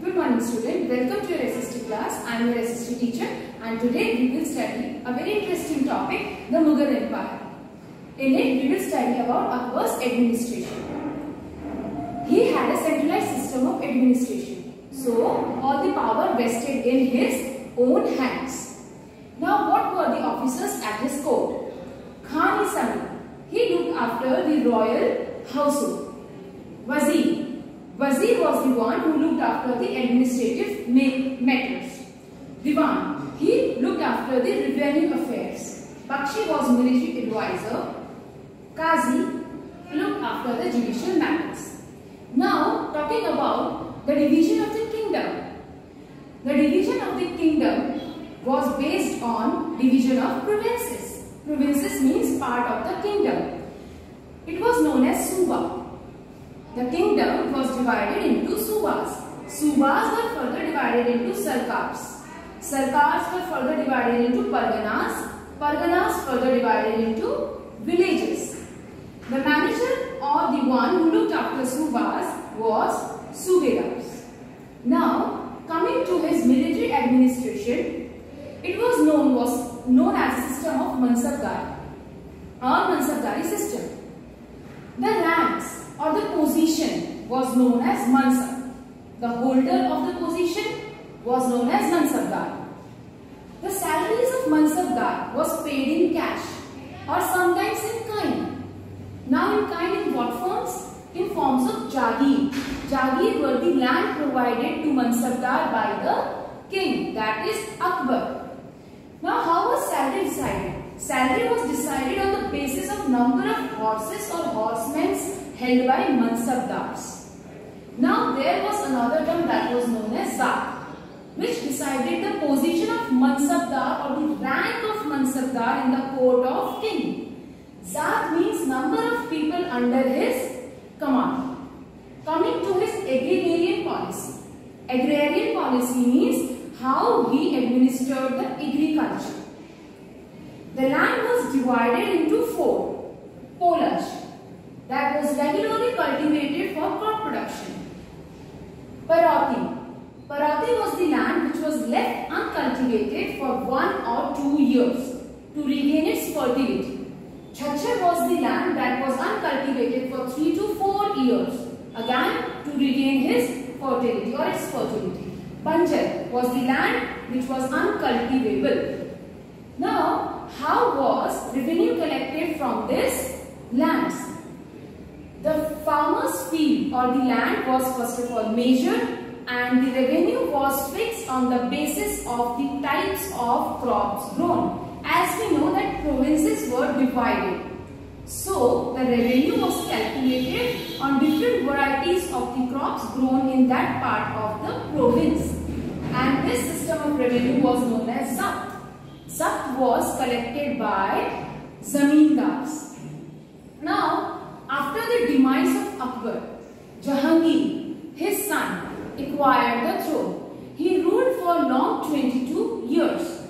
Good morning student, welcome to your SST class. I am your SST teacher and today we will study a very interesting topic, the Mughal Empire. In it we will study about Akbar's administration. He had a centralized system of administration. So all the power vested in his own hands. Now what were the officers at his court? Khan-e-Sami, he looked after the royal household. Wazir was the one who looked after the administrative matters. Diwan, he looked after the revenue affairs. Bakshi was military advisor. Qazi looked after the judicial matters. Now talking about the division of the kingdom. The division of the kingdom was based on division of provinces. Provinces means part of the kingdom. It was known as Suba. The kingdom was divided into Subas. Subas were further divided into Sarkars. Sarkars were further divided into Parganas. Parganas further divided into villages. The manager or the one who looked after Subas was Subedars. Now, coming to his military administration, it was known as a system of Mansabdar or Mansabdari system. The ranks or the position was known as Mansab. The holder of the position was known as Mansabdar. The salaries of Mansabdar was paid in cash or sometimes in kind. Now in kind in what forms? In forms of Jagir. Jagir were the land provided to Mansabdar by the king, that is Akbar. Now how was salary decided? Salary was decided on the basis of number of horses or horsemen held by Mansabdars. Now there was another term that was known as Zat, which decided the position of Mansabdar or the rank of Mansabdar in the court of king. Zat means number of people under his command. Coming to his agrarian policy. Agrarian policy means how he administered the agriculture. The land was divided into four pollers that was regularly cultivated for crop production. Parati was the land which was left uncultivated for 1 or 2 years to regain its fertility. Chhachar was the land that was uncultivated for 3 to 4 years, again to regain his fertility or its fertility. Banjar was the land which was uncultivable. Now, how was revenue collected from these lands? The farmer's field or the land was first of all measured and the revenue was fixed on the basis of the types of crops grown. As we know that provinces were divided. So, the revenue was calculated on different varieties of the crops grown in that part of the province. And this system of revenue was known as Zabt. Zabt was collected by Zamindars. Now, after the demise of Akbar, Jahangir, his son, acquired the throne. He ruled for long 22 years.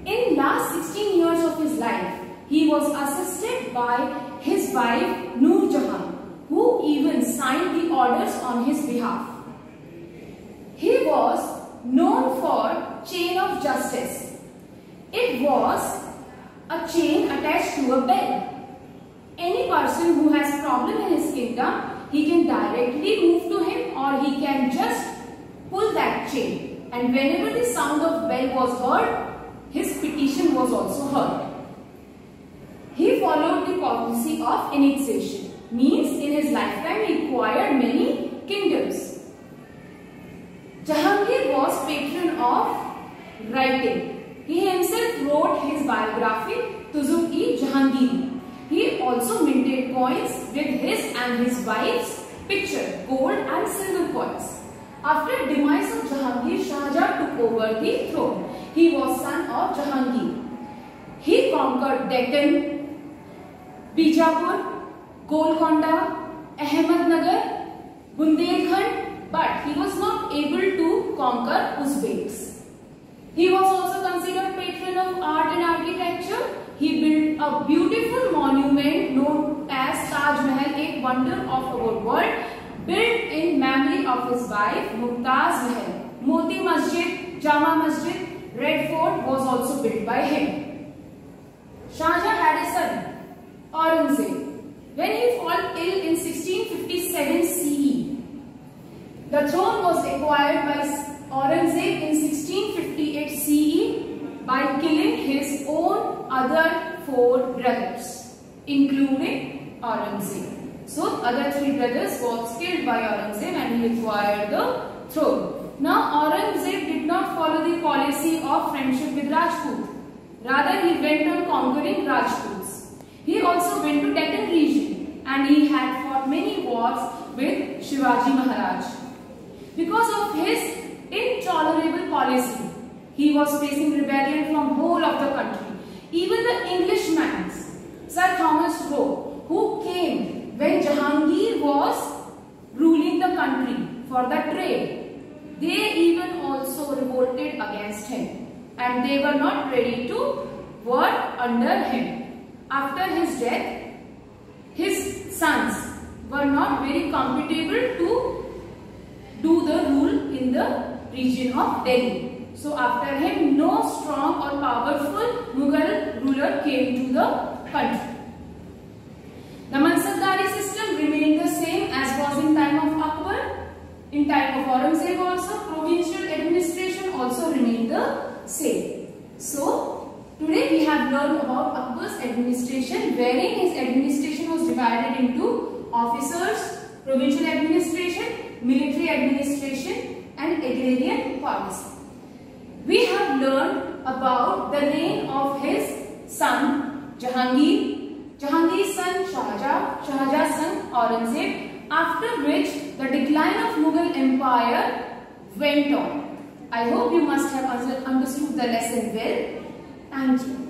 In last 16 years of his life, he was assisted by his wife Noor Jahan, who even signed the orders on his behalf. He was known for chain of justice. It was a chain attached to a bell. Any person who has problem in his kingdom, he can directly move to him or he can just pull that chain. And whenever the sound of bell was heard, his petition was also heard. He followed the policy of annexation. Means in his lifetime he acquired many kingdoms. Jahangir was patron of writing. He himself wrote his biography, Tuzuk-e-Jahangiri. He also minted coins with his and his wife's picture, gold and silver coins. After demise of Jahangir, Shah Jahan took over the throne. He was son of Jahangir. He conquered Deccan, Bijapur, Golconda, Ahmednagar, Bundelkhand, but he was not able to conquer Uzbeks. He was also considered patron of art and architecture. He built a beautiful monument known as Taj Mahal, a wonder of our world, built in memory of his wife Mumtaz Mahal. Moti Masjid, Jama Masjid, Red Fort was also built by him. Shah Jahan had a son, Aurangzeb. When he fell ill in 1657 CE, the throne was acquired by Aurangzeb in 1658 CE by killing his own other 4 brothers, including Aurangzeb. So, other 3 brothers was killed by Aurangzeb and he acquired the throne. Now, Aurangzeb did not follow the policy of friendship with Rajput. Rather, he went on conquering Rajputs. He also went to Deccan region and he had fought many wars with Shivaji Maharaj. Because of his intolerable policy, he was facing rebellion from whole of the country. Even the Englishman, Sir Thomas Roe, who came when Jahangir was ruling the country for the trade, they even also revolted against him and they were not ready to work under him. After his death, his sons were not very comfortable to do the rule in the region of Delhi. So after him, no strong or powerful Mughal ruler came to the country. The Mansabdari system remained the same as was in time of Akbar. In time of Aurangzeb also, provincial administration also remained the same. So, today we have learned about Akbar's administration, wherein his administration was divided into officers, provincial administration, military administration and agrarian policy. We have learned about the reign of his son Jahangir, Jahangir's son Shah Jahan, Shah Jahan's son Aurangzeb, after which the decline of Mughal Empire went on. I hope you must have understood the lesson well. Thank you.